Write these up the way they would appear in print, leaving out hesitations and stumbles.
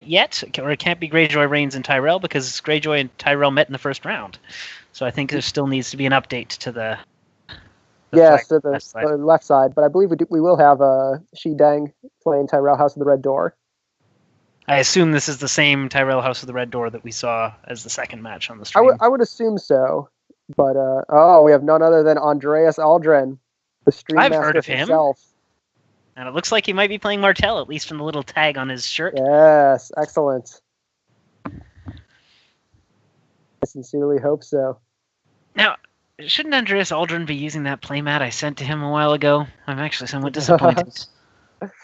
yet, or it can't be Greyjoy, Reigns, and Tyrell because Greyjoy and Tyrell met in the first round. So I think there still needs to be an update to the yes, to the left side. But I believe we will have Shi Dang playing Tyrell House of the Red Door. I assume this is the same Tyrell House of the Red Door that we saw as the second match on the stream. I would assume so. But we have none other than Andreas Aldrin, the stream I've master heard of himself. Him. And it looks like he might be playing Martell, at least from the little tag on his shirt. Yes, excellent. I sincerely hope so. Now, shouldn't Andreas Aldrin be using that playmat I sent to him a while ago? I'm actually somewhat disappointed. It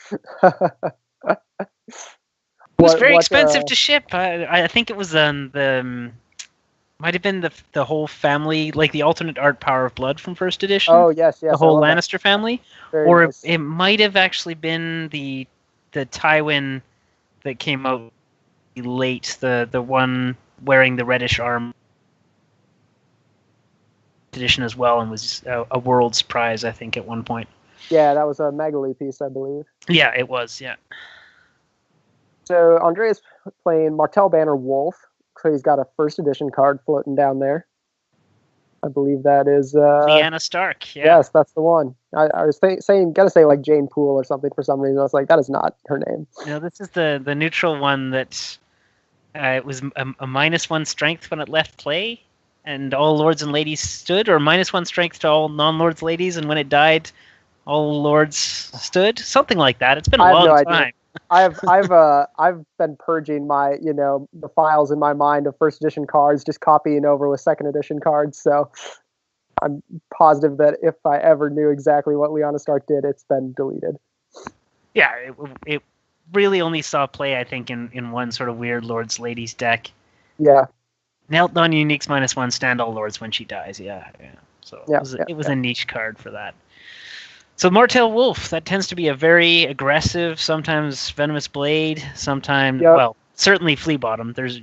was very expensive to ship. I think it was might have been the whole family, like the alternate art Power of Blood from first edition. Oh yes, the whole Lannister family, or nice. it might have actually been the Tywin that came out late, the one wearing the reddish arm edition as well, and was a world's prize, I think, at one point. Yeah, that was a Magali piece, I believe. Yeah, it was. Yeah. So Andreas playing Martell Banner Wolf. So he's got a first edition card floating down there. I believe that is Lyanna Stark. Yeah. Yes, that's the one. I was gonna say like Jane Poole or something for some reason. I was like, that is not her name. No, this is the neutral one that it was a -1 strength when it left play, and all lords and ladies stood, or -1 strength to all non-lords ladies, and when it died, all lords stood. Something like that. It's been a long time. I've been purging my the files in my mind of first edition cards, just copying over with second edition cards. So I'm positive that if I ever knew exactly what Lyanna Stark did, it's been deleted. Yeah, it really only saw play, I think, in one sort of weird Lords Ladies deck. Yeah. Knelt on Unique's -1, stand all lords when she dies. Yeah. So it was a niche card for that. So Martell Wolf, that tends to be a very aggressive, sometimes Venomous Blade, sometimes, well, certainly Flea Bottom. There's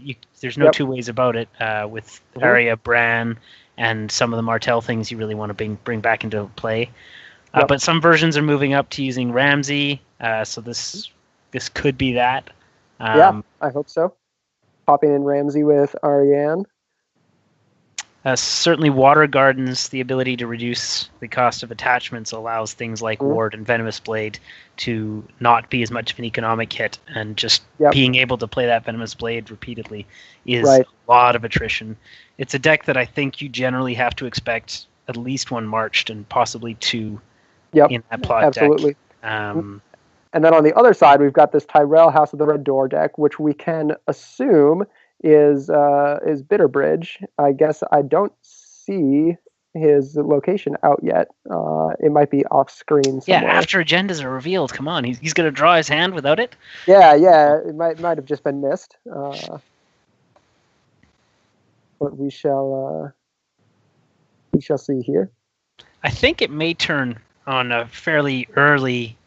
no two ways about it with Arya, Bran, and some of the Martell things you really want to bring back into play. But some versions are moving up to using Ramsay, so this could be that. I hope so. Popping in Ramsay with Ariane. Certainly Water Gardens, the ability to reduce the cost of attachments allows things like Ward and Venomous Blade to not be as much of an economic hit, and just being able to play that Venomous Blade repeatedly is a lot of attrition. It's a deck that I think you generally have to expect at least one marched and possibly two in that plot deck. And then on the other side, we've got this Tyrell House of the Red Door deck, which we can assume is Bitterbridge. I guess I don't see his location out yet. It might be off screen somewhere. Yeah, after agendas are revealed, come on, he's going to draw his hand without it? Yeah, it might have just been missed. But we shall see here. I think it may turn on a fairly early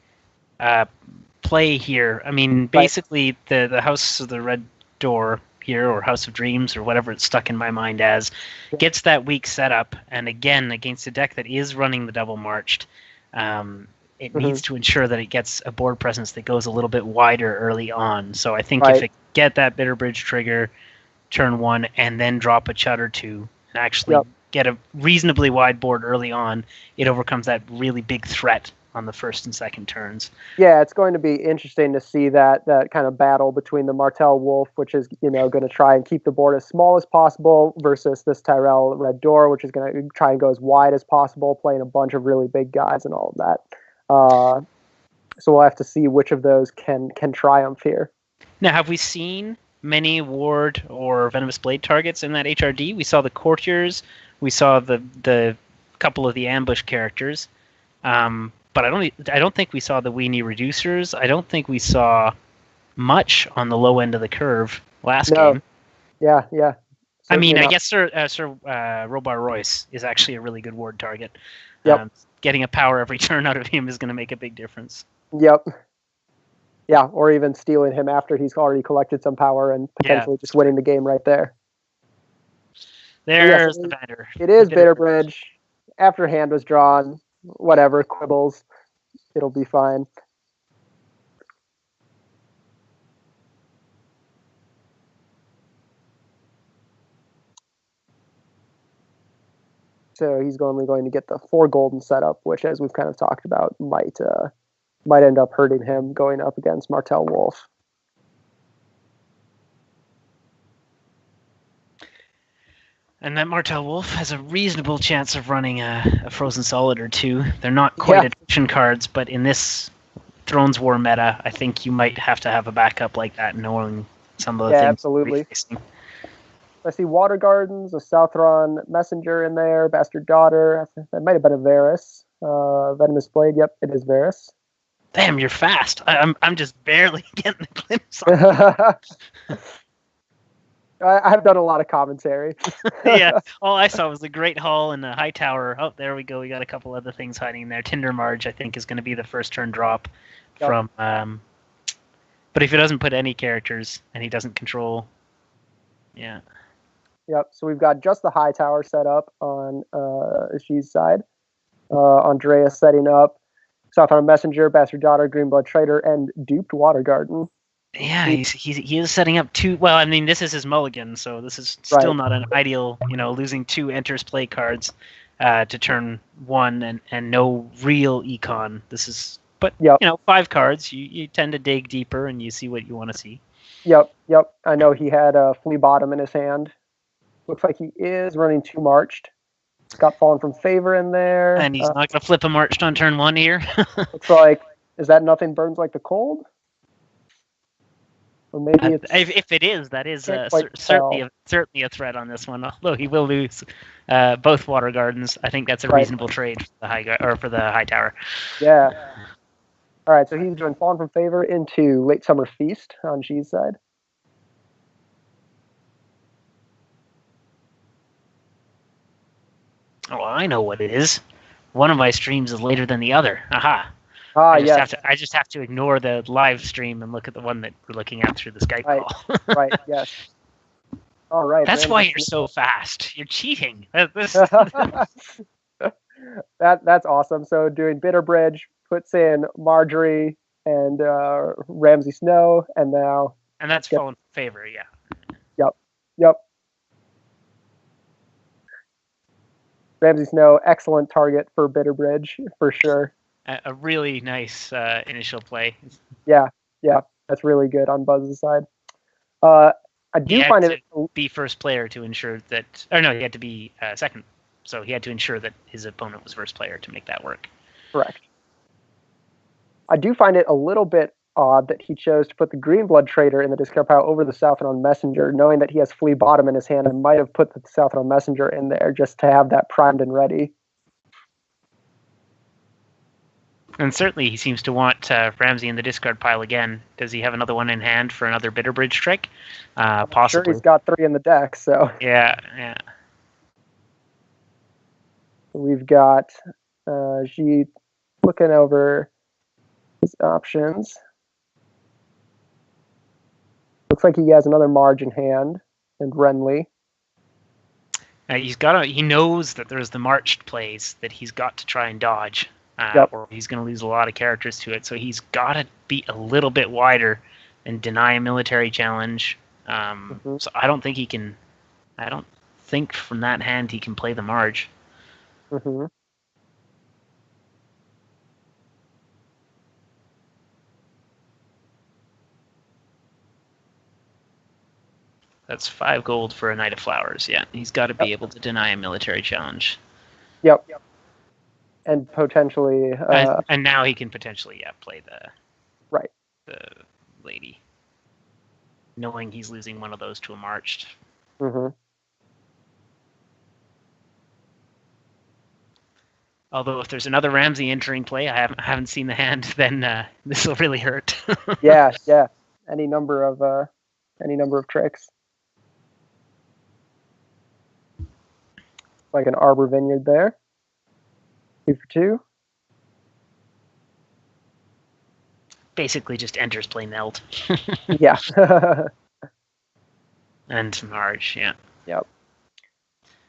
play here. I mean, basically the House of the Red Door here, or House of Dreams, or whatever it's stuck in my mind as, gets that weak setup, and again, against a deck that is running the double marched, it needs to ensure that it gets a board presence that goes a little bit wider early on. So I think if it get that Bitterbridge trigger turn one, and then drop a Chud or two, and actually get a reasonably wide board early on, it overcomes that really big threat on the first and second turns. Yeah, it's going to be interesting to see that kind of battle between the Martell Wolf, which is going to try and keep the board as small as possible, versus this Tyrell Red Door, which is going to try and go as wide as possible, playing a bunch of really big guys and all of that. So we'll have to see which of those can triumph here. Now, have we seen many Ward or Venomous Blade targets in that HRD? We saw the Courtiers, we saw the couple of the ambush characters. But I don't think we saw the weenie reducers. I don't think we saw much on the low end of the curve last game. Yeah. I mean, I guess Sir Robar Royce is actually a really good ward target. Getting a power every turn out of him is going to make a big difference. Yep. Yeah, or even stealing him after he's already collected some power and potentially just winning the game right there. There's the banner. It is Bitterbridge. After hand was drawn. Whatever, quibbles, it'll be fine. so he's only going to get the 4 golden setup, which, as we've kind of talked about, might end up hurting him going up against Martell Wolf. And that Martell Wolf has a reasonable chance of running a Frozen Solid or two. They're not quite attrition cards, but in this Thrones War meta, I think you might have to have a backup like that, knowing some of the things. Absolutely. I see Water Gardens, a Southron Messenger in there, Bastard Daughter. That might have been a Varys. Venomous Blade. Yep, it is Varys. Damn, you're fast. I'm just barely getting the glimpse on it. I have done a lot of commentary. Yeah, all I saw was the Great Hall and the High Tower. Oh, there we go. We got a couple other things hiding there. Tinder Marge, I think, is going to be the first turn drop from. But if he doesn't put any characters and he doesn't control, yeah. Yep. So we've got just the High Tower set up on She's side. Andreas setting up Southern Messenger, Bastard Daughter, Greenblood Trader, and Duped Water Garden. Yeah, he is setting up 2. Well, I mean, this is his mulligan, so this is still not an ideal. Losing 2 enters play cards to turn 1 and no real econ. This is, but 5 cards. You tend to dig deeper and you see what you want to see. Yep. I know he had a Flea Bottom in his hand. Looks like he is running 2 Marched. Got Fallen from Favor in there. And he's not going to flip a Marched on turn 1 here. Looks like, is that Nothing Burns Like the Cold? Or maybe it's... If it is, that is certainly a threat on this one. Although he will lose both Water Gardens, I think that's a reasonable trade for the High Tower. Yeah. All right, so he's doing Fallen from Favor into Late Summer Feast on She's side. Oh, I know what it is. One of my streams is later than the other. Aha. Yes. I just have to ignore the live stream and look at the one that we're looking at through the Skype call. Right, yes. All right. That's why you're so fast. You're cheating. That's awesome. So doing Bitter Bridge puts in Marjorie and Ramsay Snow, and now... And that's Fallen Favor, yeah. Yep. Ramsay Snow, excellent target for Bitter Bridge, for sure. A really nice initial play. Yeah, that's really good on Buzz's side. I do find it be first player to ensure that, or no, he had to be second, so he had to ensure that his opponent was first player to make that work. Correct. I do find it a little bit odd that he chose to put the Greenblood Trader in the discard pile over the Southron Messenger, knowing that he has Flea Bottom in his hand, and might have put the Southron Messenger in there just to have that primed and ready. And certainly he seems to want Ramsay in the discard pile again. Does he have another one in hand for another Bitter Bridge trick? Possibly. Sure, he's got 3 in the deck, so... Yeah. We've got G looking over his options. Looks like he has another Marge in hand, and Renly. He knows that there's the marched plays that he's got to try and dodge. Or he's going to lose a lot of characters to it. So he's got to be a little bit wider and deny a military challenge. So I don't think he can. I don't think from that hand he can play the Marge. Mm-hmm. That's 5 gold for a Knight of Flowers. Yeah, he's got to be able to deny a military challenge. Yep. And potentially... and now he can potentially, play the lady. Knowing he's losing one of those to a marched. Mm-hmm. Although if there's another Ramsay entering play, I haven't seen the hand, then this will really hurt. Yeah. Any number of tricks. Like an Arbor Vineyard there. 2 for 2. Basically just enters play meld. Yeah. And Marge, yeah. Yep.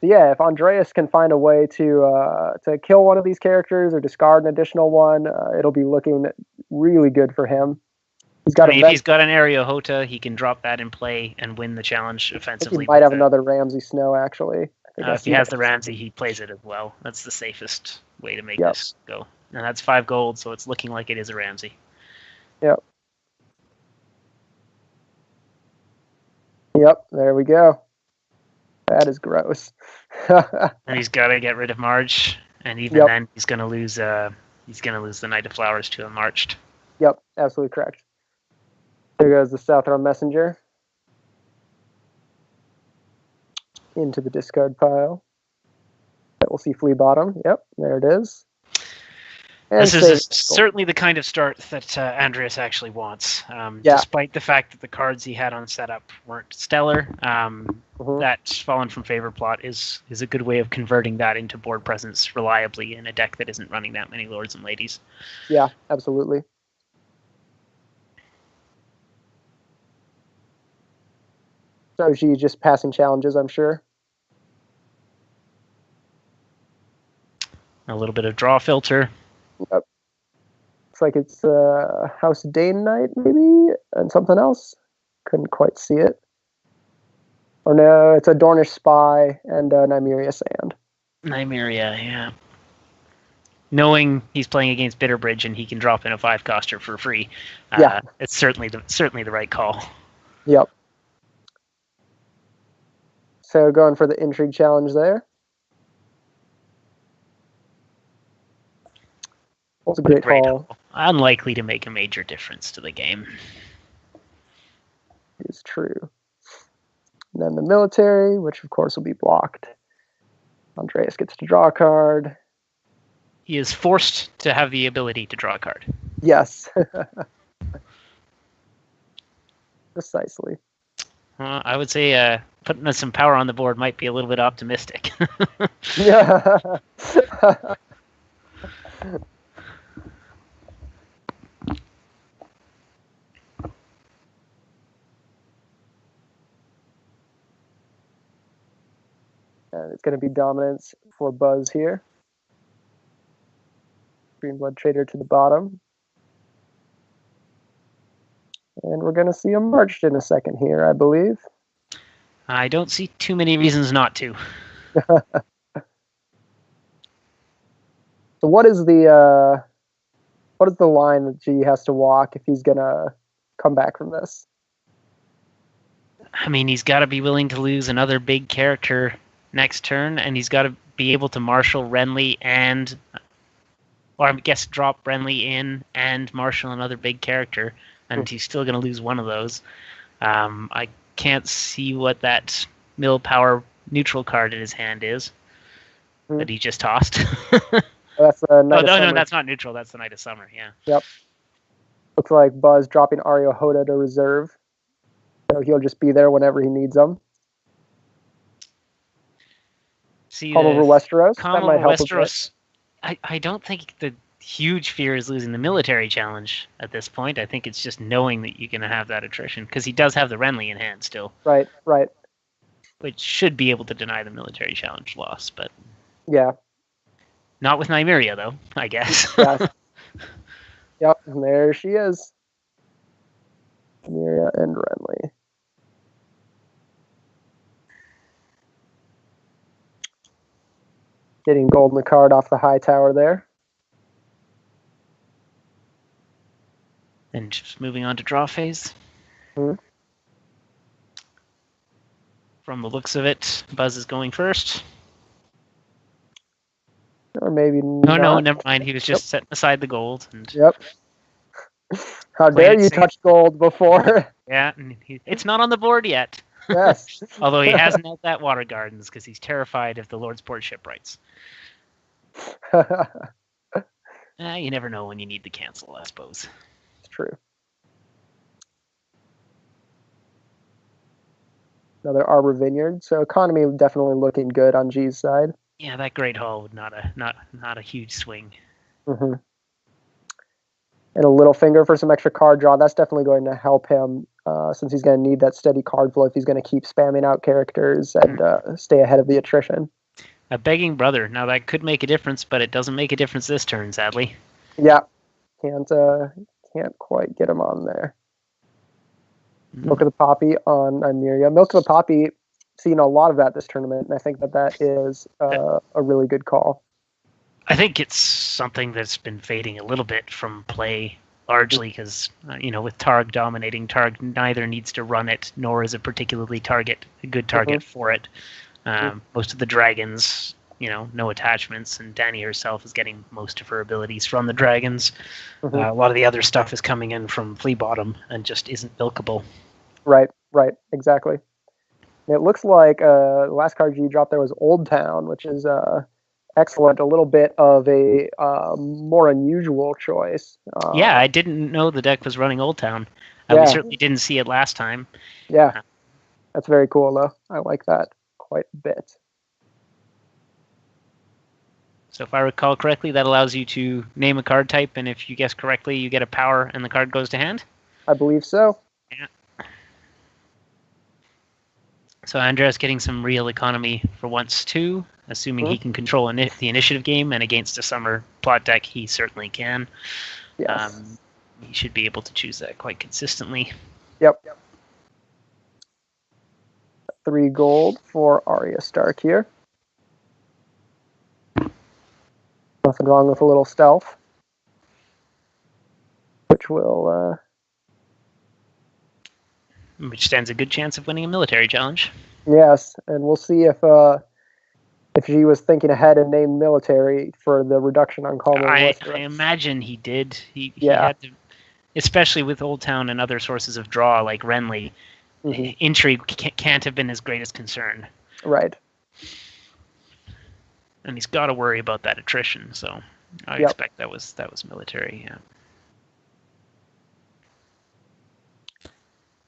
Yeah, if Andreas can find a way to kill one of these characters or discard an additional one, it'll be looking really good for him. If he's got an Ariahota, he can drop that in play and win the challenge offensively. He might have another Ramsay Snow, actually. I If he has the Ramsey, he plays it as well. That's the safest way to make this go. And that's 5 gold, so it's looking like it is a Ramsey. Yep. Yep, there we go. That is gross. And he's got to get rid of Marge, and even then, he's going to lose. He's going to lose the Knight of Flowers to a Marched. Yep, absolutely correct. There goes the Southron Messenger into the discard pile. We'll see Flea Bottom. Yep, there it is. And this is certainly the kind of start that Andreas actually wants. Despite the fact that the cards he had on setup weren't stellar, that Fallen from Favor plot is a good way of converting that into board presence reliably in a deck that isn't running that many Lords and Ladies. Yeah, absolutely. So she's just passing challenges, I'm sure. A little bit of draw filter. Yep. Looks like it's House Dane Knight, maybe, and something else. Couldn't quite see it. Or no, it's a Dornish Spy and Nymeria Sand. Nymeria, yeah. Knowing he's playing against Bitterbridge and he can drop in a 5-coster for free, it's certainly the right call. Yep. So going for the Intrigue challenge there. That's a great call. Unlikely to make a major difference to the game. It's true. And then the military, which of course will be blocked. Andreas gets to draw a card. He is forced to have the ability to draw a card. Yes. Precisely. I would say putting some power on the board might be a little bit optimistic. Yeah. And it's going to be dominance for Buzz here. Green Blood Trader to the bottom. And we're going to see him marched in a second here, I believe. I don't see too many reasons not to. So what is the line that G has to walk if he's going to come back from this? I mean, he's got to be willing to lose another big character next turn, and he's got to be able to marshal Renly or I guess drop Renly in and marshal another big character, and he's still going to lose one of those. I can't see what that mill power neutral card in his hand is that he just tossed. That's the Knight of no, Summer. that's not neutral. That's the Knight of Summer, yeah. Yep. Looks like Buzz dropping Ario Hoda to reserve. So he'll just be there whenever he needs them. See, Come over Westeros. Come that might help Westeros. I don't think the huge fear is losing the military challenge at this point. I think it's just knowing that you're going to have that attrition, because he does have the Renly in hand still. Right. Which should be able to deny the military challenge loss, but... Yeah. Not with Nymeria, though, I guess. Yeah. Yep, and there she is. Nymeria and Renly. Getting Golden card off the high tower there. And just moving on to draw phase. Mm-hmm. From the looks of it, Buzz is going first. Or maybe not. No, never mind. He was just setting aside the gold. And Yep. How dare you touch gold before? Yeah, and it's not on the board yet. Yes. Although he hasn't held that Water Gardens because he's terrified of the Lordsport shipwrights. You never know when you need to cancel, I suppose. It's true. Another Arbor Vineyard. So economy definitely looking good on G's side. Yeah, that Great Hall would not a huge swing. Mm-hmm. And a little finger for some extra card draw. That's definitely going to help him since he's going to need that steady card flow if he's going to keep spamming out characters and stay ahead of the attrition. A Begging Brother. Now that could make a difference, but it doesn't make a difference this turn, sadly. Yeah, can't quite get him on there. Milk of the Poppy on Nymeria. Milk of the Poppy seen a lot of that this tournament, and I think that is a really good call. I think it's something that's been fading a little bit from play, largely because, with Targ dominating, Targ neither needs to run it, nor is a particularly a good target for it. Most of the dragons, no attachments, and Dani herself is getting most of her abilities from the dragons. A lot of the other stuff is coming in from Flea Bottom and just isn't milkable. Right, exactly. And it looks like the last card G dropped there was Old Town, which is excellent. A little bit of a more unusual choice. Yeah, I didn't know the deck was running Old Town. Yeah. We certainly didn't see it last time. Yeah, that's very cool, though. I like that quite a bit. So if I recall correctly, that allows you to name a card type, and if you guess correctly, you get a power, and the card goes to hand? I believe so. Yeah. So Andreas getting some real economy for once, too, assuming he can control the initiative game, and against a summer plot deck, he certainly can. Yes. He should be able to choose that quite consistently. Yep. 3 gold for Arya Stark here. Nothing wrong with a little stealth, which will... Which stands a good chance of winning a military challenge. Yes, and we'll see if she was thinking ahead and named military for the reduction on common. I imagine he did. He had to, especially with Old Town and other sources of draw like Renly. Intrigue can't have been his greatest concern. Right. And he's got to worry about that attrition, so I expect that was military. Yeah.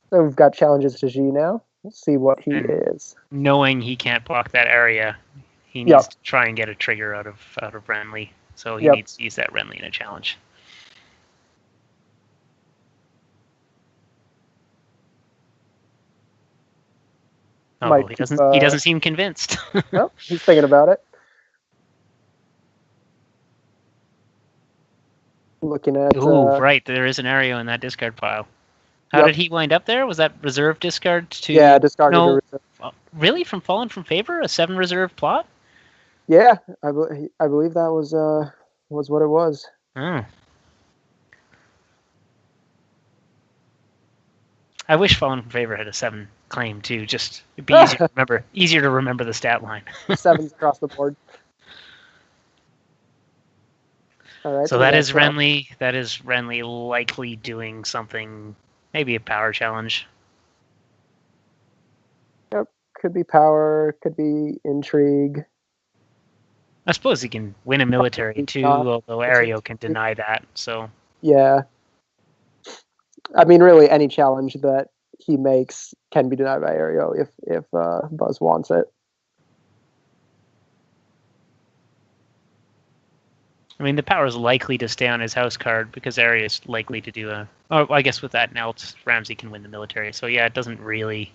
So we've got challenges to G now. Let's see what he is. Knowing he can't block that area, he needs to try and get a trigger out of Renly. So he needs to use that Renly in a challenge. He doesn't seem convinced. No, he's thinking about it. Looking at. Right. There is an Ario in that discard pile. How did he wind up there? Was that reserve discard to? Yeah, discarded to reserve. Really, from Fallen from Favor, a 7 reserve plot? Yeah, I believe that was what it was. Oh. I wish Fallen from Favor had a 7 claim too. Just it'd be easier to remember the stat line. 7s across the board. All right. So that is Renly. That is Renly likely doing something. Maybe a power challenge. Yep. Could be power. Could be intrigue. I suppose he can win a military too, although Ario can deny that. So. Yeah. I mean, really, any challenge that he makes can be denied by Ario if Buzz wants it. I mean, the power is likely to stay on his house card because Ario is likely to do a... Oh, I guess with that Nelt, Ramsey can win the military. So yeah, it doesn't really...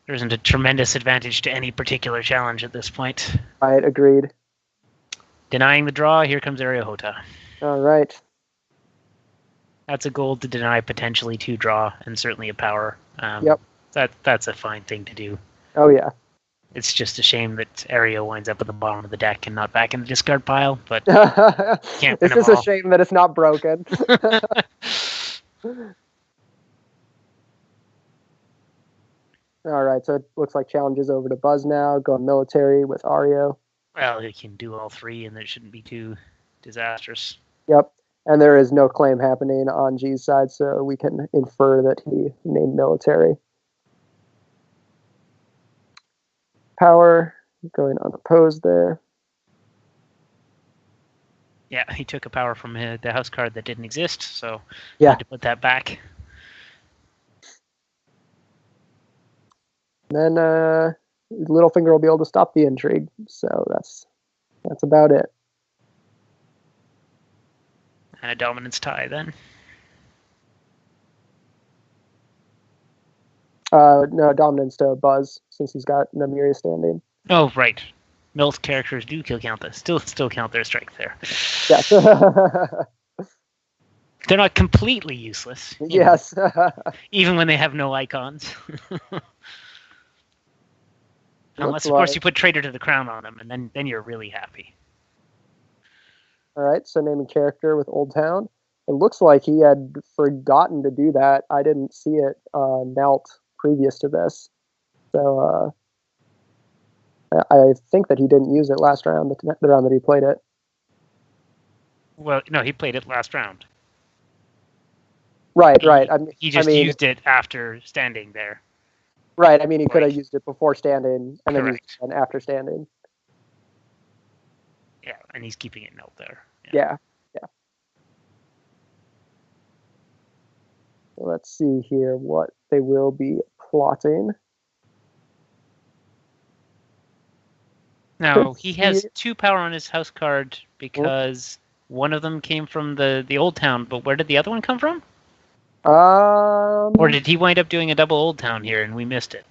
There isn't a tremendous advantage to any particular challenge at this point. Right, agreed. Denying the draw, here comes Ario Hota. All right. That's a gold to deny potentially 2 draw, and certainly a power. That's a fine thing to do. Oh, yeah. It's just a shame that Ario winds up at the bottom of the deck and not back in the discard pile, but can't win It's just a shame that it's not broken. All right, so it looks like challenges over to Buzz now, going military with Ario. Well, he can do all 3, and it shouldn't be too disastrous. Yep, and there is no claim happening on G's side, so we can infer that he named military. Power going unopposed there. Yeah, he took a power from the house card that didn't exist, so yeah, had to put that back. And then Littlefinger will be able to stop the intrigue, so that's about it. And a dominance tie then. No, dominance to Buzz, since he's got Nymeria standing. Oh, right. Milt characters do still count their strength there. Yes. They're not completely useless. Yes. Even when they have no icons. Unless, of course, you put Traitor to the Crown on him, and then you're really happy. All right, so naming character with Old Town. It looks like he had forgotten to do that. I didn't see it knelt previous to this. So I think that he didn't use it last round, the round that he played it. Well, no, he played it last round. Right. He just used it after standing there. Right. I mean, he could have used it before standing and then Correct. used it after standing. Yeah, and he's keeping it knelt there. Yeah. Let's see here what they will be plotting. Now, he has 2 power on his house card because one of them came from the Old Town, but where did the other one come from? Or did he wind up doing a double Old Town here and we missed it?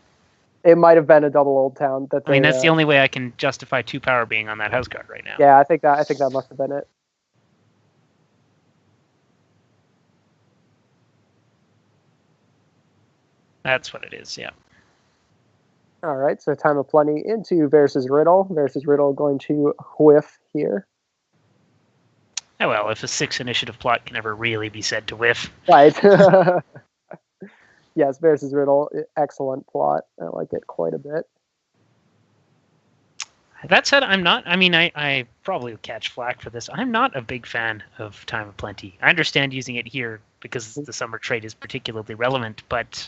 It might have been a double Old Town. I mean, that's the only way I can justify 2 power being on that house card right now. Yeah, I think that must have been it. That's what it is, yeah. All right, so time of plenty into versus Riddle. Versus Riddle going to whiff here. Oh, well, if a 6 initiative plot can never really be said to whiff. Right. Yes, versus Riddle, excellent plot. I like it quite a bit. That said, I probably would catch flack for this. I'm not a big fan of Time of Plenty. I understand using it here because the summer trade is particularly relevant, but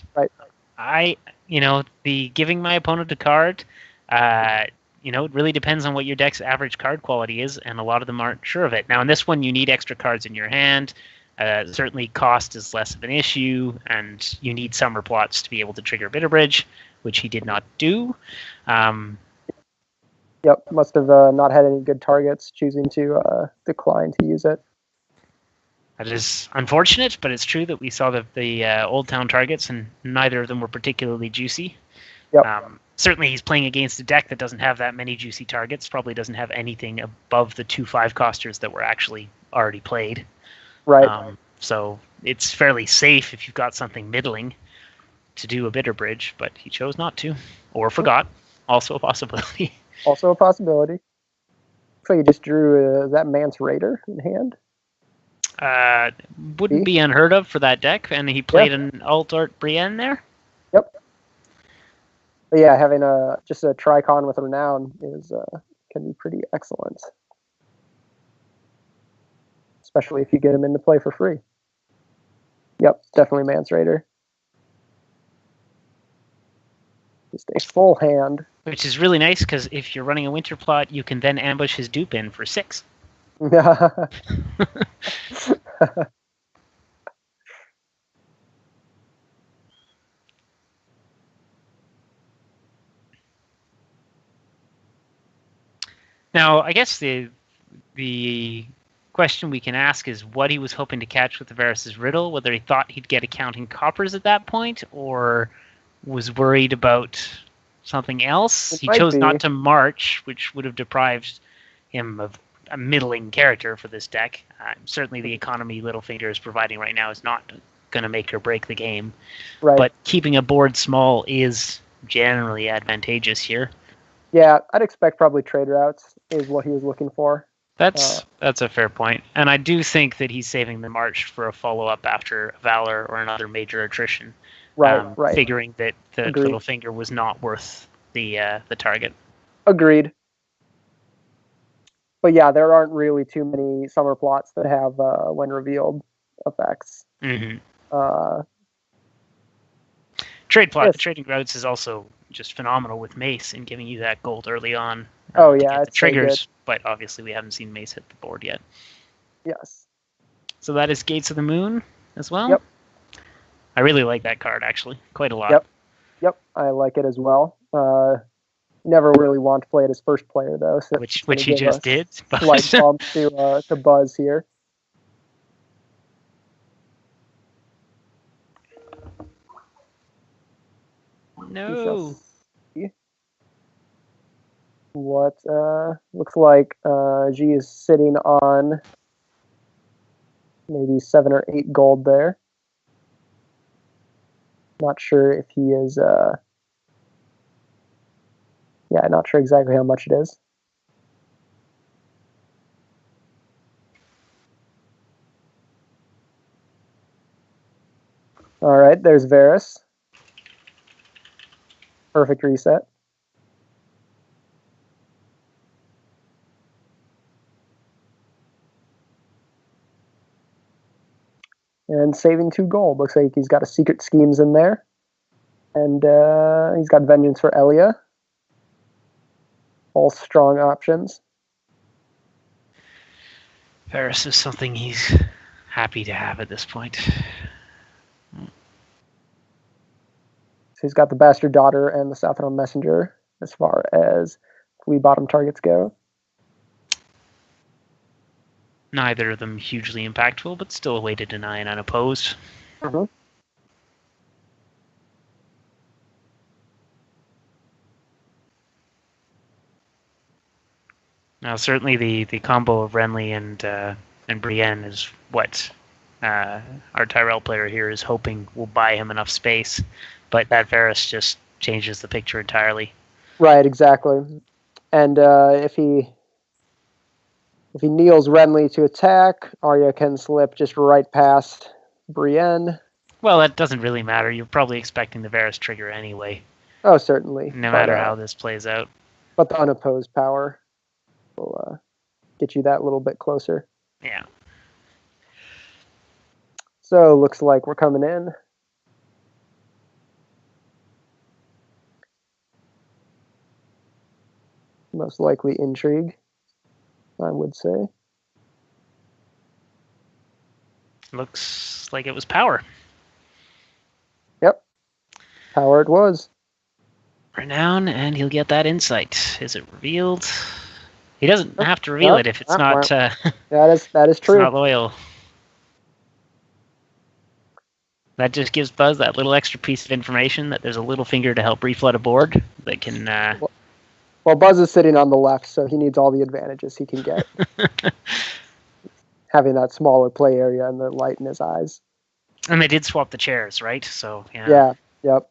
the giving my opponent a card, it really depends on what your deck's average card quality is, and a lot of them aren't sure of it. Now, in this one, you need extra cards in your hand. Certainly, cost is less of an issue, and you need summer plots to be able to trigger Bitter Bridge, which he did not do. Yep, must have not had any good targets, choosing to decline to use it. That is unfortunate, but it's true that we saw the Old Town targets, and neither of them were particularly juicy. Yep. Certainly, he's playing against a deck that doesn't have that many juicy targets, probably doesn't have anything above the 2 5-costers that were actually already played. Right. So it's fairly safe if you've got something middling to do a Bitter Bridge, but he chose not to, or forgot. Also a possibility. Also a possibility. Looks like he just drew that Mance Raider in hand. Wouldn't be unheard of for that deck, and he played an Alt-Art Brienne there. Yep. But yeah, having just a Tricon with a Renown can be pretty excellent. Especially if you get him into play for free. Yep, definitely Mance Raider. Just a full hand. Which is really nice, because if you're running a winter plot, you can then ambush his dupe in for 6. Now, I guess the question we can ask is what he was hoping to catch with the Varys' Riddle, whether he thought he'd get accounting coppers at that point, or was worried about something else. He chose not to march, which would have deprived him of a middling character for this deck. Certainly the economy Littlefinger is providing right now is not going to make or break the game. Right. But keeping a board small is generally advantageous here. Yeah, I'd expect probably trade routes is what he was looking for. That's a fair point. And I do think that he's saving the march for a follow-up after Valor or another major attrition. Right. Figuring that the Littlefinger was not worth the target. Agreed. But yeah, there aren't really too many summer plots that have when revealed effects. Mm-hmm. Yes. Trading routes is also just phenomenal with Mace in giving you that gold early on. It's triggers, so but obviously we haven't seen Mace hit the board yet. Yes. So that is Gates of the Moon as well. Yep. I really like that card actually, quite a lot. Yep. I like it as well. Never really want to play it as first player though, so which he just did. Slight bump to Buzz here. No. What looks like G is sitting on maybe 7 or 8 gold there. Not sure if he is Yeah, not sure exactly how much it is. All right, there's Varus. Perfect reset. And saving 2 gold. Looks like he's got a secret schemes in there. And he's got vengeance for Elia. All strong options. Varus is something he's happy to have at this point. So he's got the Bastard Daughter and the Southbound Messenger as far as Lee bottom targets go. Neither of them hugely impactful, but still a way to deny an unopposed. Mm-hmm. Now, certainly the combo of Renly and Brienne is what our Tyrell player here is hoping will buy him enough space, but that Varus just changes the picture entirely. Right, exactly. And if he kneels Renly to attack, Arya can slip just right past Brienne. Well, that doesn't really matter. You're probably expecting the Varus trigger anyway. Oh, certainly. No matter how this plays out. But the unopposed power will get you that little bit closer. Yeah. So looks like we're coming in. Most likely intrigue, I would say. Looks like it was power. Yep. Power it was. Renown, and he'll get that insight. Is it revealed? He doesn't have to reveal it if it's not. That is true. It's not loyal. That just gives Buzz that little extra piece of information that there's a little finger to help reflood a board that can. Well, Buzz is sitting on the left, so he needs all the advantages he can get. Having that smaller play area and the light in his eyes. And they did swap the chairs, right? So yeah. Yeah. Yep.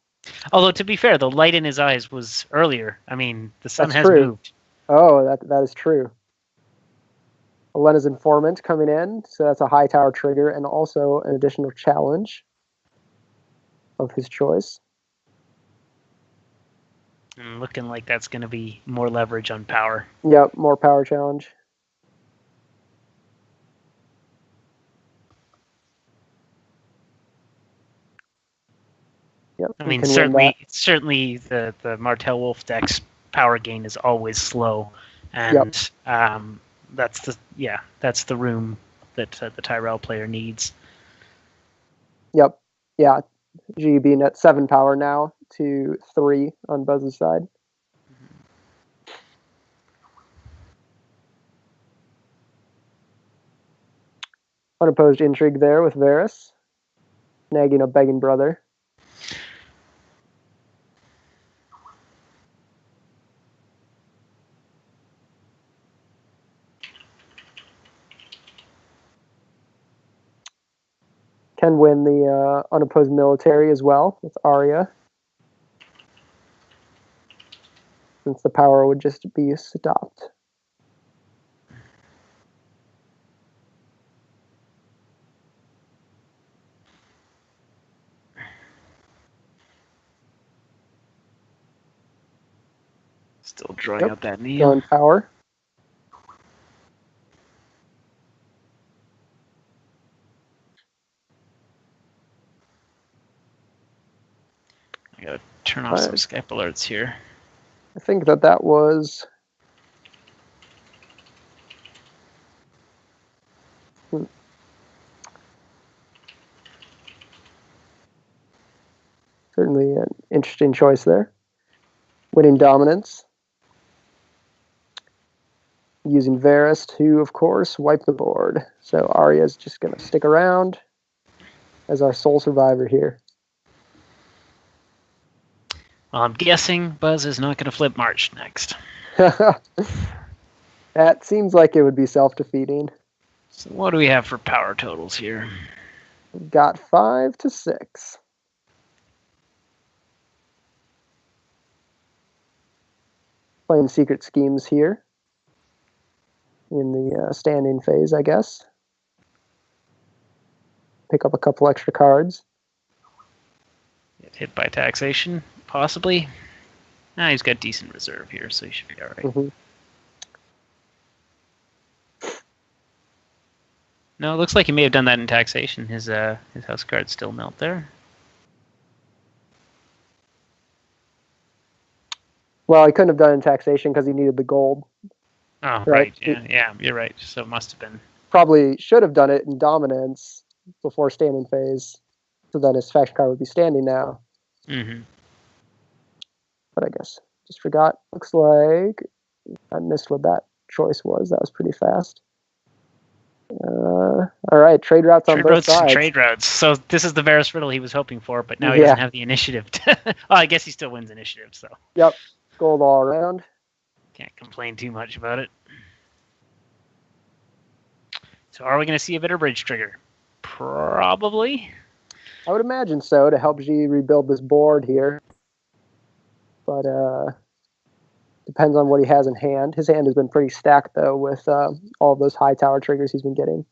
Although to be fair, the light in his eyes was earlier. I mean, the sun has moved. Oh, that is true. Elena's informant coming in, so that's a high tower trigger and also an additional challenge of his choice. And looking like that's going to be more leverage on power. Yep, more power challenge. Yep, I mean, certainly the Martell Wolf deck's power gain is always slow, and that's the room that the Tyrell player needs. Yep. Yeah. G being at 7 power now to 3 on Buzz's side. Unopposed intrigue there with Varus. Nagging a begging brother. Can win the unopposed military as well with Arya. Since the power would just be stopped. Still drawing out that knee. Drawing power. I gotta turn off some Skype alerts here. I think that was... Certainly an interesting choice there. Winning dominance. Using Varus to, of course, wipe the board. So Arya's just going to stick around as our sole survivor here. Well, I'm guessing Buzz is not going to flip March next. That seems like it would be self-defeating. So what do we have for power totals here? We've got 5 to 6. Playing secret schemes here in the standing phase, I guess. Pick up a couple extra cards. Get hit by taxation, possibly. Nah, he's got decent reserve here, so he should be all right. Mm-hmm. No, it looks like he may have done that in taxation. His house cards still melt there. Well, he couldn't have done it in taxation because he needed the gold. Oh, right. Yeah, you're right. So it must have been. Probably should have done it in dominance before standing phase, so then his faction card would be standing now. Mm-hmm. But I guess just forgot. Looks like I missed what that choice was. That was pretty fast. All right, trade routes on both sides. Trade routes. So this is the Varus riddle he was hoping for, but now he doesn't have the initiative. Well, I guess he still wins initiative. So. Yep, gold all around. Can't complain too much about it. So are we going to see a bitter bridge trigger? Probably. I would imagine so, to help G rebuild this board here. But depends on what he has in hand. His hand has been pretty stacked, though, with all of those high tower triggers he's been getting.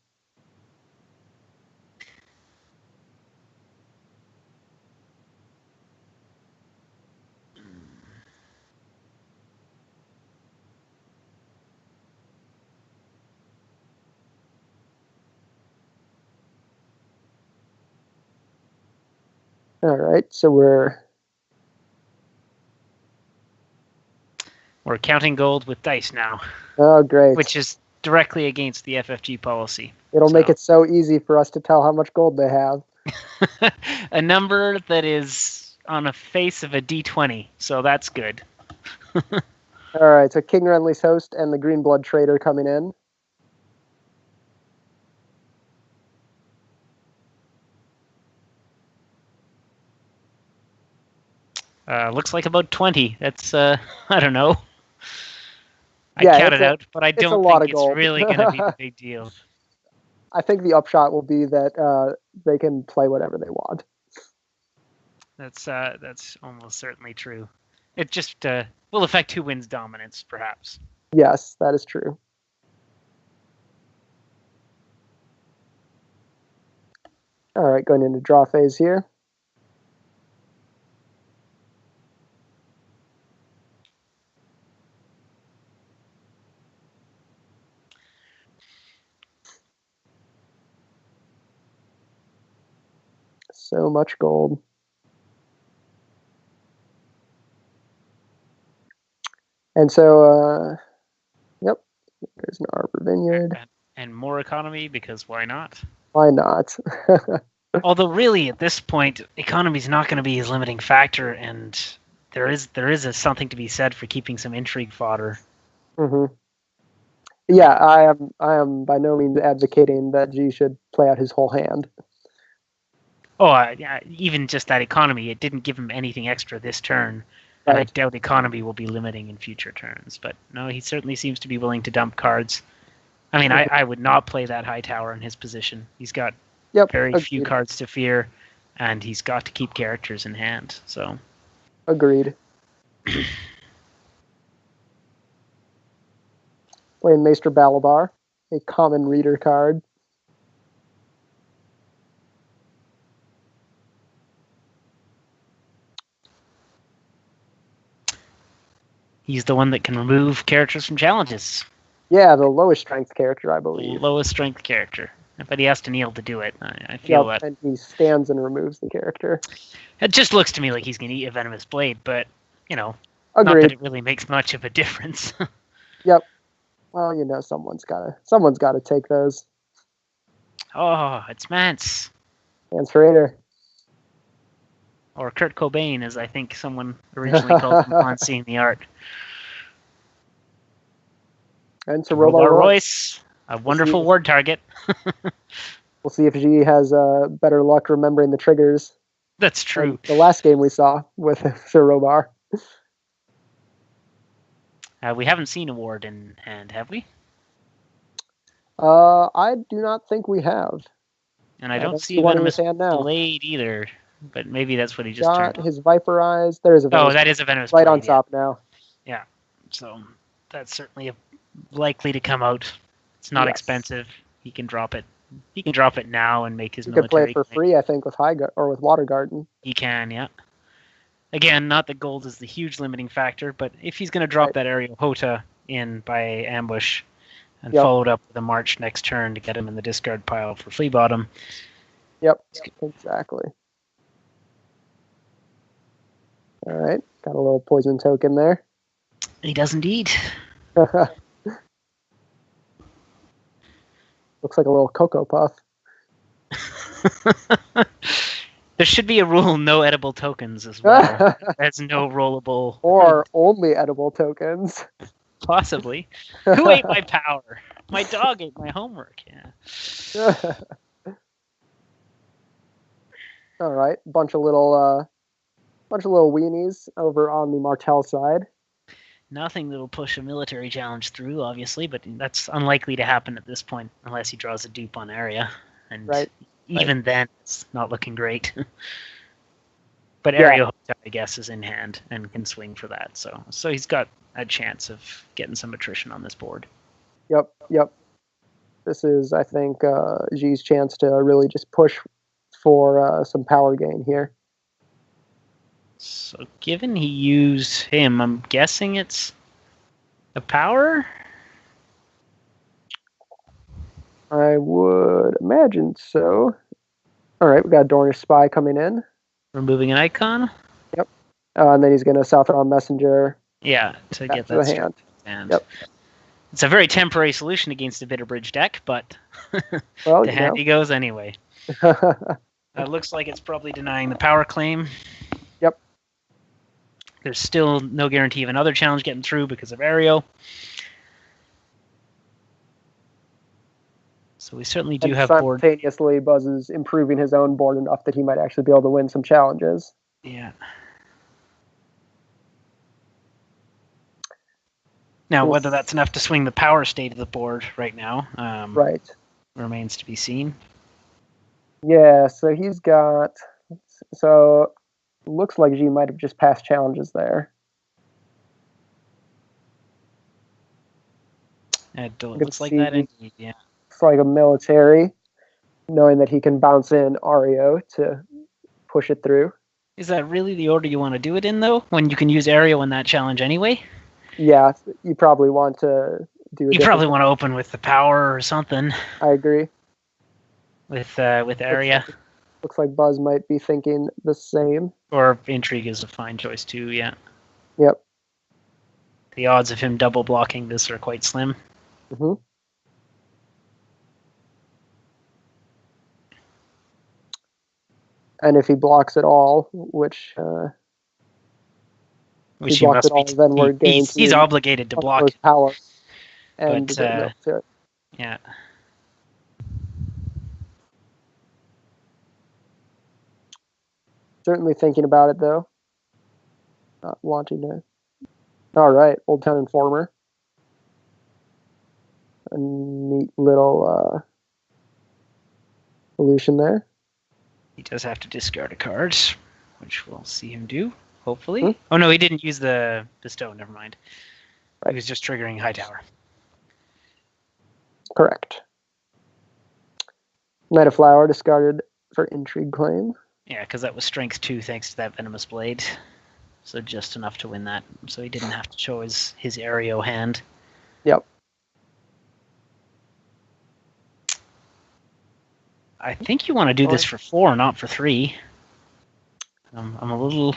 All right, so we're counting gold with dice now. Oh, great. Which is directly against the FFG policy. It'll make it so easy for us to tell how much gold they have. A number that is on a face of a D20, so that's good. All right, so King Renly's host and the Green Blood Trader coming in. Looks like about 20. That's, I don't know. I counted out, but I don't think it's really going to be a big deal. I think the upshot will be that they can play whatever they want. That's almost certainly true. It just will affect who wins dominance, perhaps. Yes, that is true. All right, going into draw phase here. So much gold. And so, yep, there's an Arbor Vineyard. And more economy, because why not? Why not? Although really, at this point, economy is not going to be his limiting factor, and there is something to be said for keeping some intrigue fodder. Mm-hmm. Yeah, I am by no means advocating that G should play out his whole hand. Oh, yeah, even just that economy, it didn't give him anything extra this turn. And I doubt economy will be limiting in future turns. But no, he certainly seems to be willing to dump cards. I mean, I would not play that high tower in his position. He's got very few cards to fear, and he's got to keep characters in hand. So, agreed. Playing Maester Balabar, a common reader card. He's the one that can remove characters from challenges. Yeah, the lowest strength character, I believe. Lowest strength character. But he has to kneel to do it. I feel that. And he stands and removes the character. It just looks to me like he's going to eat a venomous blade, but, not that it really makes much of a difference. Yep. Well, someone's got to take those. Oh, it's Mance. Mance Raider. Or Kurt Cobain, as I think someone originally called him upon seeing the art. And to Royce, a wonderful ward target. We'll see if G has better luck remembering the triggers. That's true. The last game we saw with Sir Robar. We haven't seen a ward in hand, have we? I do not think we have. And I don't see a venomous blade either. But maybe that's what he just turned on. His Viper Eyes. There is a venomous that is a venomous blade. Right on top now. Yeah. So that's certainly likely to come out. It's not Yes. expensive. He can drop it. He can drop it now and make his You could play military it for claim. free, I think, with with Water Garden. He can, yeah. Again, not that gold is the huge limiting factor, but if he's going to drop that area Hota in by ambush and followed up with a march next turn to get him in the discard pile for Flea Bottom. Yep, exactly. All right, got a little poison token there. He does indeed. Looks like a little Cocoa Puff. There should be a rule: no edible tokens as well. There's no rollable. Or only edible tokens. Possibly. Who ate my power? My dog ate my homework. Yeah. All right, bunch of little weenies over on the Martell side. Nothing that'll push a military challenge through, obviously, but that's unlikely to happen at this point unless he draws a dupe on area. And even then, it's not looking great. But area, I guess, is in hand and can swing for that. So he's got a chance of getting some attrition on this board. Yep. This is, I think, G's chance to really just push for some power gain here. So given he used him, I'm guessing it's a power? I would imagine so. All right, we got Dornish Spy coming in. Removing an icon? Yep. And then he's going to Southron Messenger. Yeah, to get that hand. And it's a very temporary solution against a Bitterbridge deck, but to hand he goes anyway. Looks like it's probably denying the power claim. Yep. There's still no guarantee of another challenge getting through because of Aerial. So we certainly do have board. Simultaneously, Buzz is improving his own board enough that he might actually be able to win some challenges. Yeah. Now, whether that's enough to swing the power state of the board right now, remains to be seen. Yeah, so he's got. So looks like G might have just passed challenges there. It looks like that indeed, yeah. It's like a military, knowing that he can bounce in Ario to push it through. Is that really the order you want to do it in, though? When you can use Ario in that challenge anyway? Yeah, you probably want to do it. You probably want to open with the power or something. I agree. With Area. Looks like Buzz might be thinking the same. Or Intrigue is a fine choice too, yeah. Yep. The odds of him double blocking this are quite slim. Mm-hmm. And if he blocks it all, which he must be, then we're he's obligated to block power. And yeah. Certainly thinking about it, though. Not wanting to. All right, Old Town Informer. A neat little solution there. He does have to discard a card, which we'll see him do, hopefully. Hmm? Oh, no, he didn't use the Bestow. Never mind. Right. He was just triggering Hightower. Correct. Knight of Flower discarded for Intrigue claim. Yeah, because that was Strength 2 thanks to that Venomous Blade. So just enough to win that. So he didn't have to show his Aereo hand. Yep. I think you want to do this for 4, not for 3. I'm a little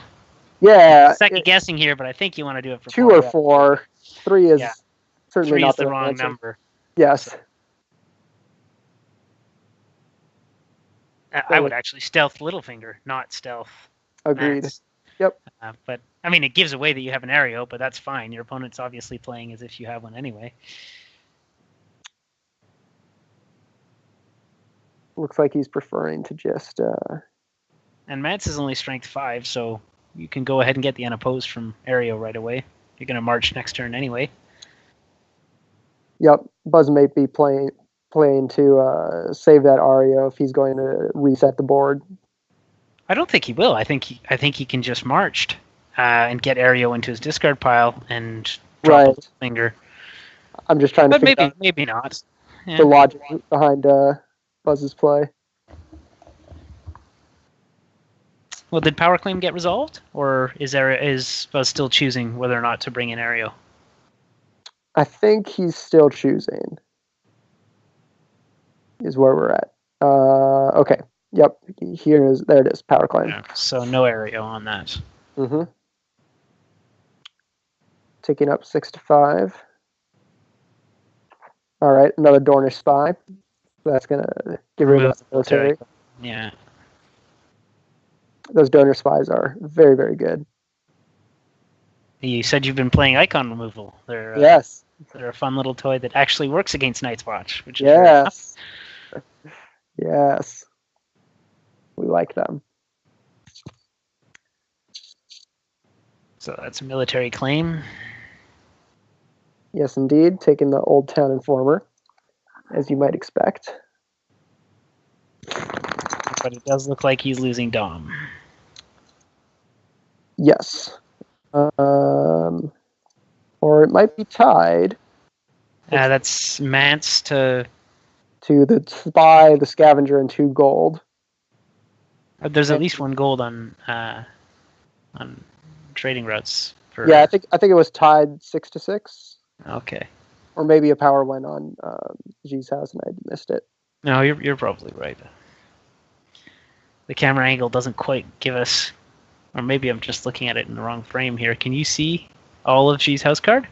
second guessing here, but I think you want to do it for 2 4. 2 or 4. 3 is certainly 3 not is the wrong number. Yes. So. I would actually stealth Littlefinger, not stealth. Agreed. Mats. Yep. But I mean, it gives away that you have an Aereo, but that's fine. Your opponent's obviously playing as if you have one anyway. Looks like he's preferring to just. And Mats is only Strength 5, so you can go ahead and get the unopposed from Aereo right away. You're going to march next turn anyway. Yep. Buzz may be playing to save that Aereo if he's going to reset the board. I don't think he will. I think he can just march and get Aereo into his discard pile and drop a Right. finger. I'm just trying to But figure out maybe not. Yeah. the logic behind Buzz's play. Well, did Power Claim get resolved, or is Buzz still choosing whether or not to bring in Aereo? I think he's still choosing. Is where we're at. Okay. Yep. There it is. Power Claim. Yeah, so no Aereo on that. Mm-hmm. Taking up 6-5. All right, another Dornish Spy. That's gonna get rid of the military. Yeah. Those donor spies are very, very good. You said you've been playing icon removal. Yes. They're a fun little toy that actually works against Night's Watch, which is yes. Yes. We like them. So that's a military claim. Yes, indeed. Taking the Old Town Informer, as you might expect. But it does look like he's losing Dom. Yes. Or it might be tied. That's Mance to the Spy, the Scavenger, and 2 gold. There's at least 1 gold on trading routes. Yeah, I think it was tied 6-6. Okay. Or maybe a power went on G's house and I missed it. No, you're probably right. The camera angle doesn't quite give us, or maybe I'm just looking at it in the wrong frame here. Can you see all of G's house card?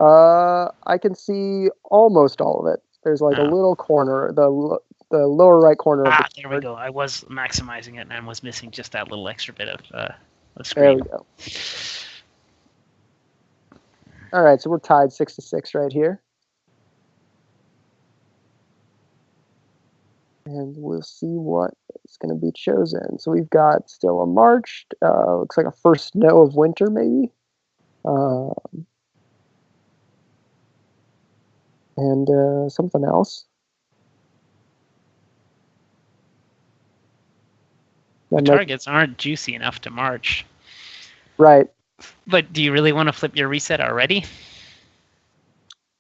I can see almost all of it. There's like a little corner, the lower right corner of the there we go. I was maximizing it and was missing just that little extra bit of screen. There we go. All right, so we're tied 6-6 right here. And we'll see what is going to be chosen. So we've got still a March. Looks like a first snow of winter, maybe. And something else. The targets aren't juicy enough to march. Right. But do you really want to flip your reset already?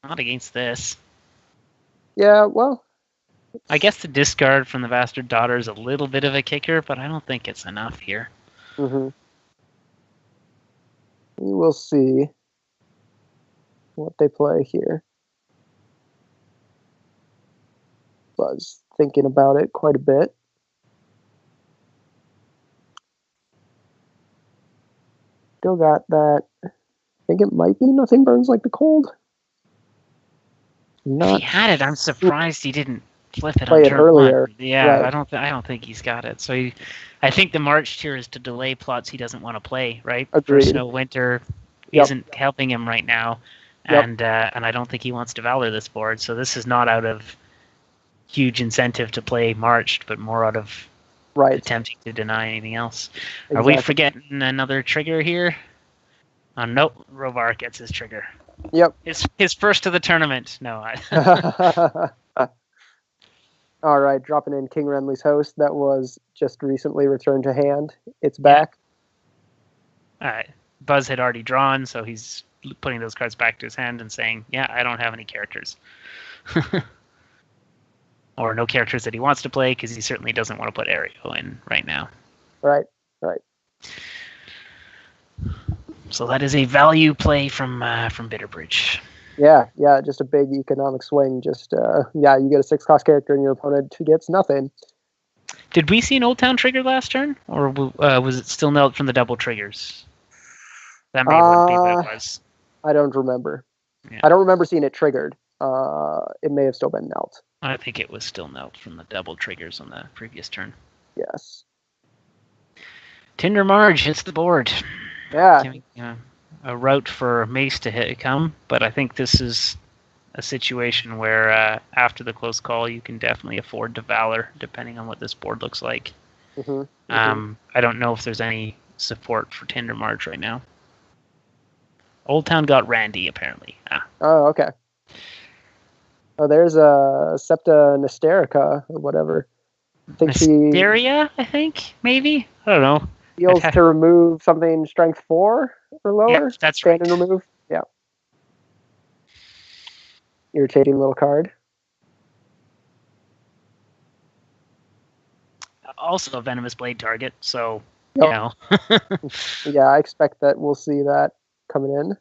Not against this. Yeah, well. I guess the discard from the Bastard Daughter is a little bit of a kicker, but I don't think it's enough here. Mm-hmm. We will see what they play here. Buzz thinking about it quite a bit. Still got that. I think it might be Nothing Burns Like the Cold. If he had it, I'm surprised he didn't flip it play on it turn earlier. 1. Yeah, right. I don't think he's got it. So I think the March tier is to delay plots he doesn't want to play, right? Agreed. First Snow Winter isn't helping him right now, and I don't think he wants to Valor this board. So this is not out of huge incentive to play Marched, but more out of attempting to deny anything else. Exactly. Are we forgetting another trigger here? Nope, Rovar gets his trigger. Yep. His first of the tournament. No. All right, dropping in King Renly's Host. That was just recently returned to hand. It's back. Buzz had already drawn, so he's putting those cards back to his hand and saying, yeah, I don't have any characters. Or no characters that he wants to play, because he certainly doesn't want to put Aereo in right now. Right. So that is a value play from Bitterbridge. Yeah, just a big economic swing. Just you get a 6-cost character and your opponent gets nothing. Did we see an Old Town trigger last turn, or was it still knelt from the double triggers? That may be what it was. I don't remember. Yeah. I don't remember seeing it triggered. It may have still been knelt. I think it was still knelt from the double triggers on the previous turn. Yes. Tinder Marge hits the board. Yeah. Giving a route for Mace to come, but I think this is a situation where after the close call, you can definitely afford to Valor, depending on what this board looks like. Mm-hmm. I don't know if there's any support for Tinder Marge right now. Old Town got Randy, apparently. Oh, okay. Oh, there's a Septa Nysterica or whatever. Nysteria, I think, maybe? I don't know. Heals to remove something strength 4 or lower. Yeah, that's right. And remove. Yeah. irritating little card. Also a venomous blade target, so Yep. Yeah, I expect that we'll see that coming in.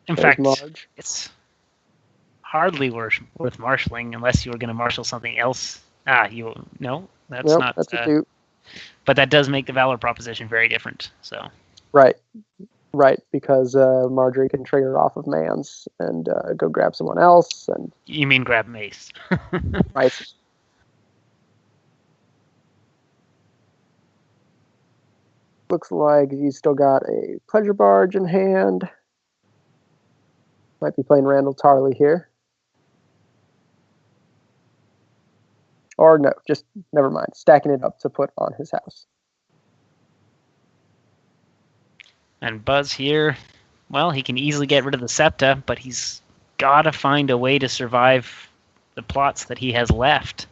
In fact, it's hardly worth marshalling unless you were going to marshal something else. That's not. That's a 2. But that does make the Valor proposition very different. So. Right, because Marjorie can trigger off of Mans and go grab someone else. And you mean grab Mace? Right. Looks like he's still got a Pleasure Barge in hand. Might be playing Randall Tarley here. Or no, just never mind. Stacking it up to put on his house. And Buzz here, well, he can easily get rid of the Septa, but he's got to find a way to survive the plots that he has left.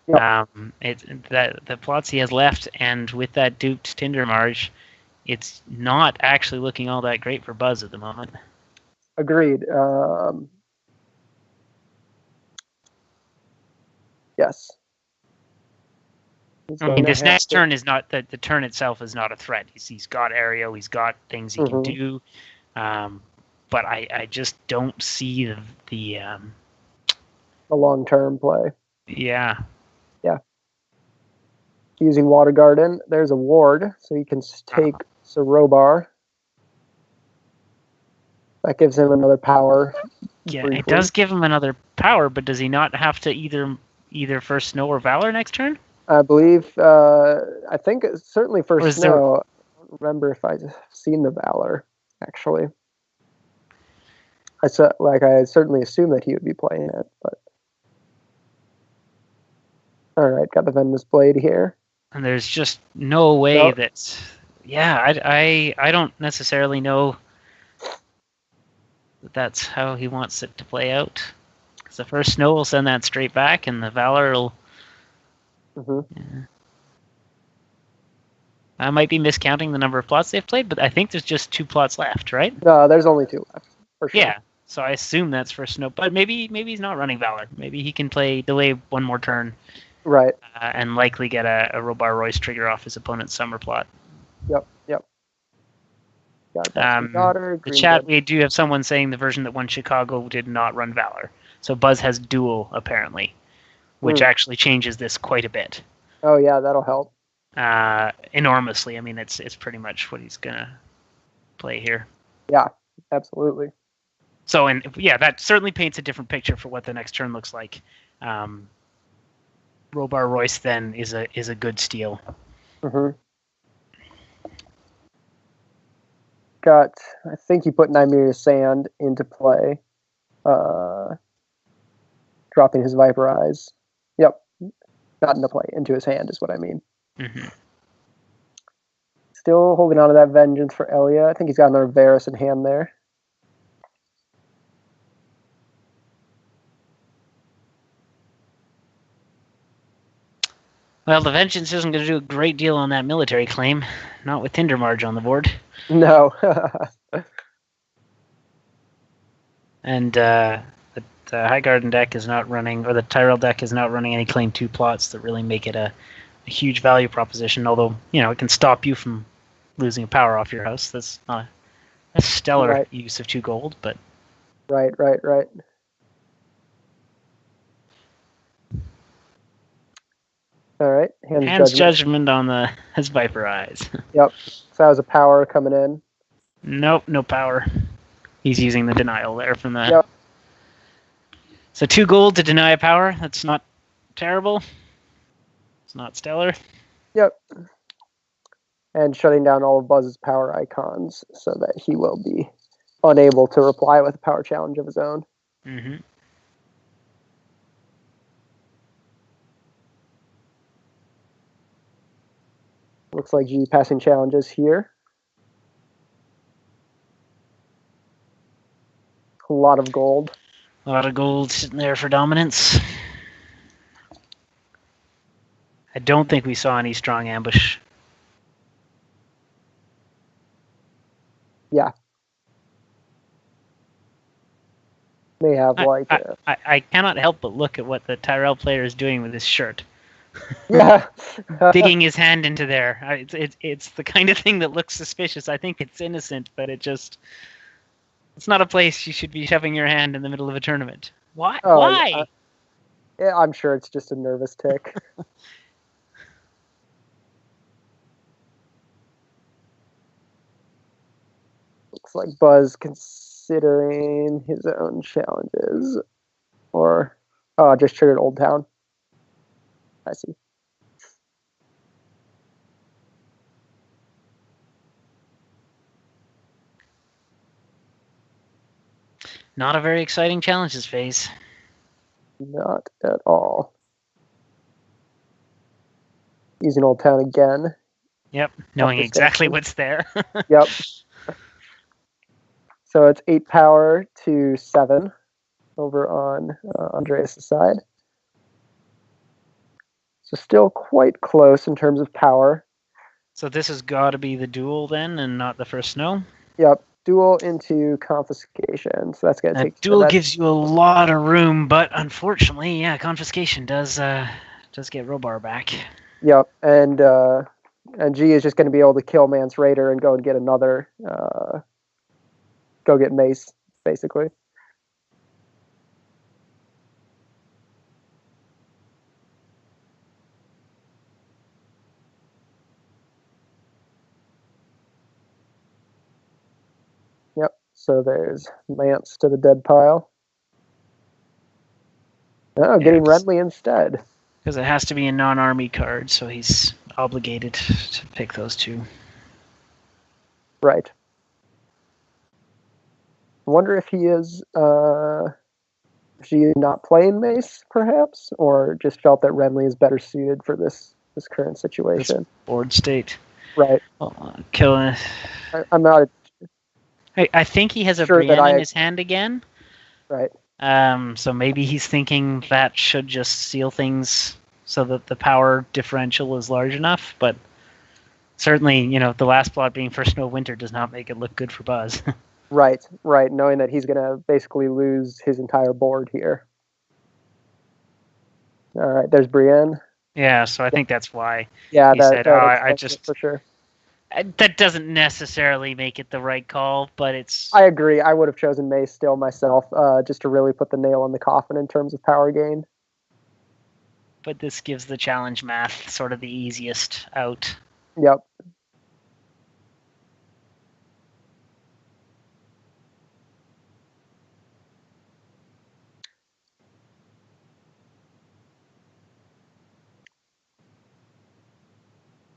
Yep. The plots he has left, and with that duped Tinder Marge, it's not actually looking all that great for Buzz at the moment. Agreed. Yes. I mean, this next turn is not the turn itself is not a threat. He's got Aereo, he's got things he can do, but I just don't see the long-term play. Yeah. Using Water Garden, there's a ward, so he can take Robar. That gives him another power. Yeah, briefly. It does give him another power, but does he not have to either first Snow or Valor next turn? I believe, I think certainly first Snow. I don't remember if I've seen the Valor, actually. I certainly assume that he would be playing it, but. Alright, got the Venomous Blade here. And there's just no way that. Yeah, I don't necessarily know that that's how he wants it to play out. Because the first Snow will send that straight back, and the Valor will. I might be miscounting the number of plots they've played, but I think there's just 2 plots left, right? No, there's only 2 left, for sure. Yeah, so I assume that's for Snow. But maybe he's not running Valor. Maybe he can delay one more turn. Right. And likely get a Robar Royce trigger off his opponent's summer plot. Yep. The chat, we do have someone saying the version that won Chicago did not run Valor. So Buzz has dual, apparently, which actually changes this quite a bit. Oh, yeah, that'll help. Enormously. I mean, it's pretty much what he's going to play here. Yeah, absolutely. So, that certainly paints a different picture for what the next turn looks like. Robar Royce then is a good steal. I think he put Nymeria Sand into play, dropping his Viper Eyes. Yep, not into play, into his hand is what I mean. Still holding on to that Vengeance for Elia. I think he's got another Varus in hand there. Well, the Vengeance isn't going to do a great deal on that military claim. Not with Tinder Marge on the board. No. And the High Garden deck is not running, or the Tyrell deck is not running any claim 2 plots that really make it a huge value proposition, although, it can stop you from losing a power off your house. That's not a stellar use of 2 gold, but... Right. All right. Hand's Judgment on his Viper Eyes. Yep. So that was a power coming in. Nope, no power. He's using the denial there from the... Yep. So 2 gold to deny a power. That's not terrible. It's not stellar. Yep. And shutting down all of Buzz's power icons so that he will be unable to reply with a power challenge of his own. Looks like G passing challenges here. A lot of gold. A lot of gold sitting there for dominance. I don't think we saw any strong ambush. Yeah. May have I cannot help but look at what the Tyrell player is doing with his shirt. Yeah. Digging his hand into there. It's the kind of thing that looks suspicious. I think it's innocent, but it's not a place you should be shoving your hand in the middle of a tournament. Why? Oh, Why? Yeah, I'm sure it's just a nervous tick. Looks like Buzz considering his own challenges. Or, oh, just triggered Old Town. I see. Not a very exciting challenges phase. Not at all. Using Old Town again. Yep, knowing exactly what's there. Yep. So it's 8 power to 7 over on Andreas' side. So still quite close in terms of power. So this has got to be the duel then, and not the first snow? Yep. Duel into confiscation. So that's going to take... Duel gives you a lot of room, but unfortunately, yeah, confiscation does get Robar back. Yep. And G is just going to be able to kill Mance Raider and go and get another... go get Mace, basically. Yep, so there's Lance to the dead pile. Oh, getting Renly instead. Because it has to be a non-army card, so he's obligated to pick those two. Right. I wonder if he is not playing Mace, perhaps, or just felt that Renly is better suited for this current situation. This board state. Right. Killing. I'm not... I think he has a Brienne in his hand again. Right. So maybe he's thinking that should just seal things so that the power differential is large enough. But certainly, the last plot being for Snow Winter does not make it look good for Buzz. Right. Knowing that he's going to basically lose his entire board here. All right, there's Brienne. Yeah, so I think that's why he said, I just... For sure. That doesn't necessarily make it the right call, but it's... I agree. I would have chosen Mace still myself, just to really put the nail in the coffin in terms of power gain. But this gives the challenge math sort of the easiest out. Yep.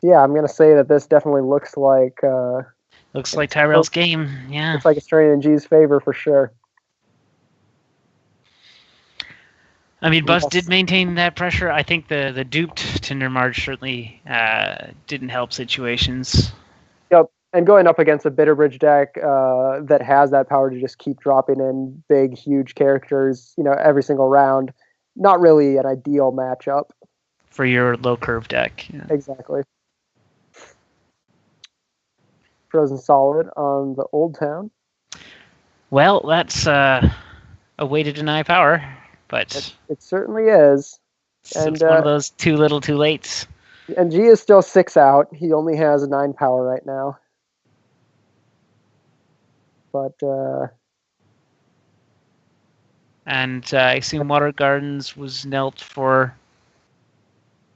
Yeah, I'm going to say that this definitely looks like... looks like Tyrell's game, yeah. Looks like it's turning in G's favor for sure. I mean, Buzz did maintain that pressure. I think the duped Tindermarch certainly didn't help situations. Yep, and going up against a Bitterbridge deck that has that power to just keep dropping in big, huge characters, every single round, not really an ideal matchup. For your low curve deck. Yeah. Exactly. Frozen Solid on the Old Town. Well, that's a way to deny power, but it certainly is. And it's one of those too little, too lates. And G is still 6 out. He only has 9 power right now. But and I assume Water Gardens was knelt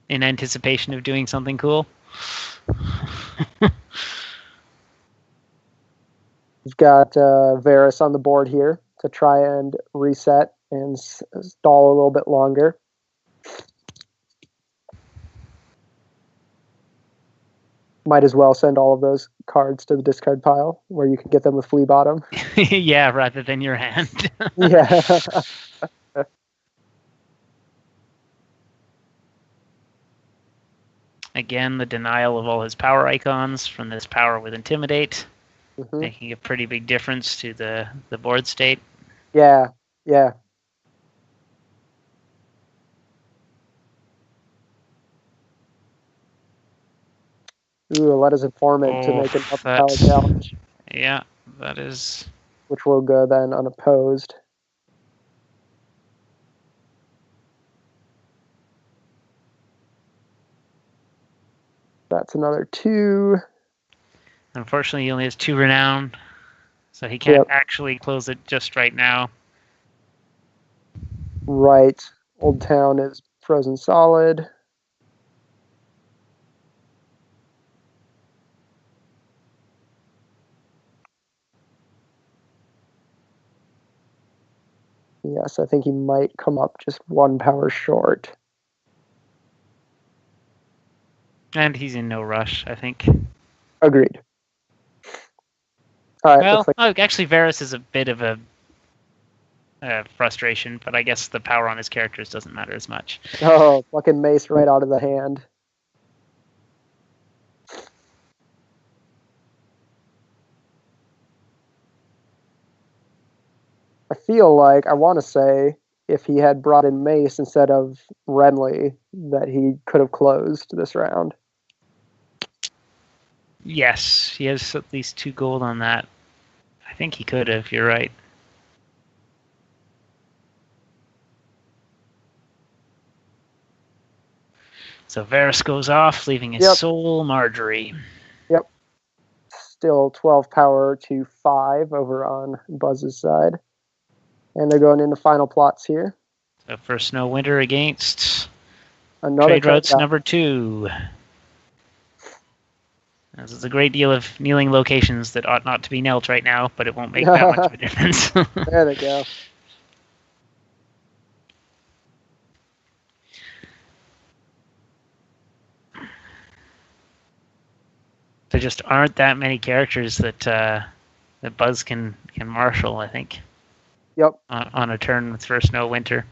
in anticipation of doing something cool. We've got Varys on the board here to try and reset and stall a little bit longer. Might as well send all of those cards to the discard pile where you can get them with Flea Bottom. Yeah, rather than your hand. Yeah. Again, the denial of all his power icons from this power with Intimidate. Making a pretty big difference to the board state. Yeah. Ooh, let us informant to make an up challenge. Yeah, that is... Which will go then unopposed. That's another 2. Unfortunately, he only has 2 renown, so he can't actually close it just right now. Right. Old Town is frozen solid. Yes, I think he might come up just 1 power short. And he's in no rush, I think. Agreed. All right, well, actually, Varus is a bit of a frustration, but I guess the power on his characters doesn't matter as much. Oh, fucking mace right out of the hand. I feel like, I want to say, if he had brought in mace instead of Renly, that he could have closed this round. Yes, he has at least 2 gold on that. I think he could have, you're right. So Varus goes off, leaving his sole Marjorie. Yep. Still 12 power to 5 over on Buzz's side. And they're going into final plots here. So first Snow Winter against Another Trade Routes number 2. There's a great deal of kneeling locations that ought not to be knelt right now, but it won't make that much of a difference. There they go. There just aren't that many characters that that Buzz can marshal, I think. Yep. On a turn with first Snow Winter,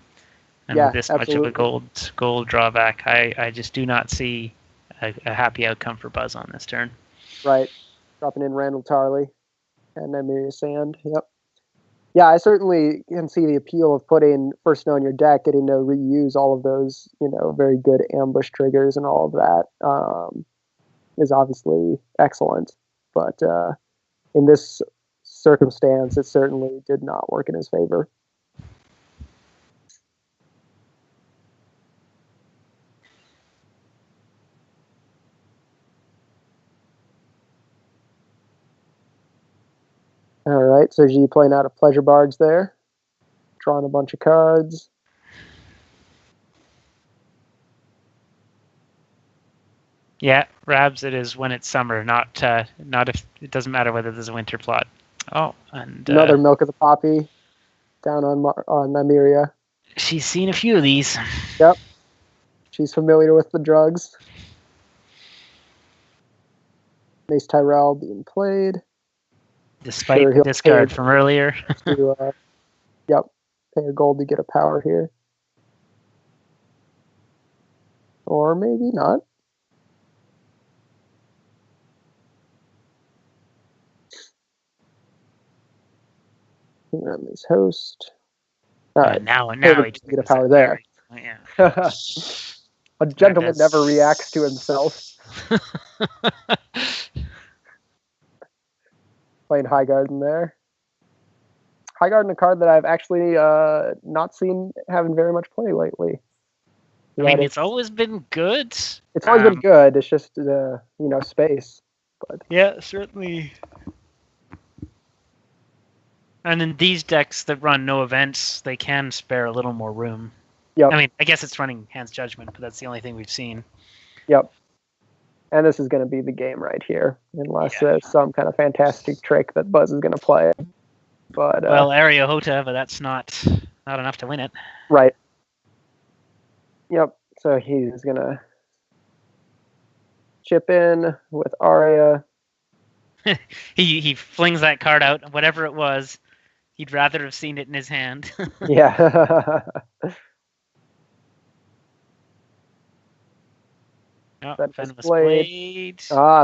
and with this much of a gold drawback, I just do not see a happy outcome for Buzz on this turn. Right. Dropping in Randall Tarley and Nymeria Sand. Yep. Yeah, I certainly can see the appeal of putting first Snow in your deck, getting to reuse all of those, very good ambush triggers and all of that is obviously excellent. But in this circumstance, it certainly did not work in his favor. All right, so G playing out of Pleasure Bards there, drawing a bunch of cards. Yeah, Rabs, it is when it's summer, not if it doesn't matter whether there's a winter plot. Oh, and another Milk of the Poppy down on Nymeria. She's seen a few of these. Yep, she's familiar with the drugs. Mace Tyrell being played. Despite the discard from earlier. Yep, pay a gold to get a power here. Or maybe not. Renly's host. All right. Now he get a power there. Yeah. A gentleman never reacts to himself. Playing Highgarden there. Highgarden, a card that I've actually not seen having very much play lately. I mean, it's always been good. It's always been good. It's just space. But yeah, certainly. And in these decks that run no events, they can spare a little more room. Yep. I mean, I guess it's running Hand's Judgment, but that's the only thing we've seen. Yep. And this is going to be the game right here, unless there's some kind of fantastic trick that Buzz is going to play. But well, Area Hota, but that's not enough to win it. Right. Yep. So he's going to chip in with Arya. he flings that card out, whatever it was. He'd rather have seen it in his hand. Yeah. Oh, Venomous Blade.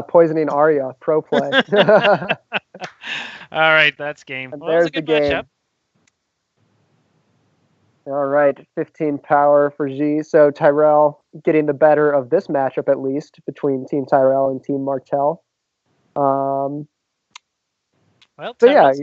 Poisoning Arya. Pro play. All right, that's game. And well, there's a good matchup. All right, 15 power for G. So Tyrell getting the better of this matchup, at least, between Team Tyrell and Team Martell. Well, Tyrell's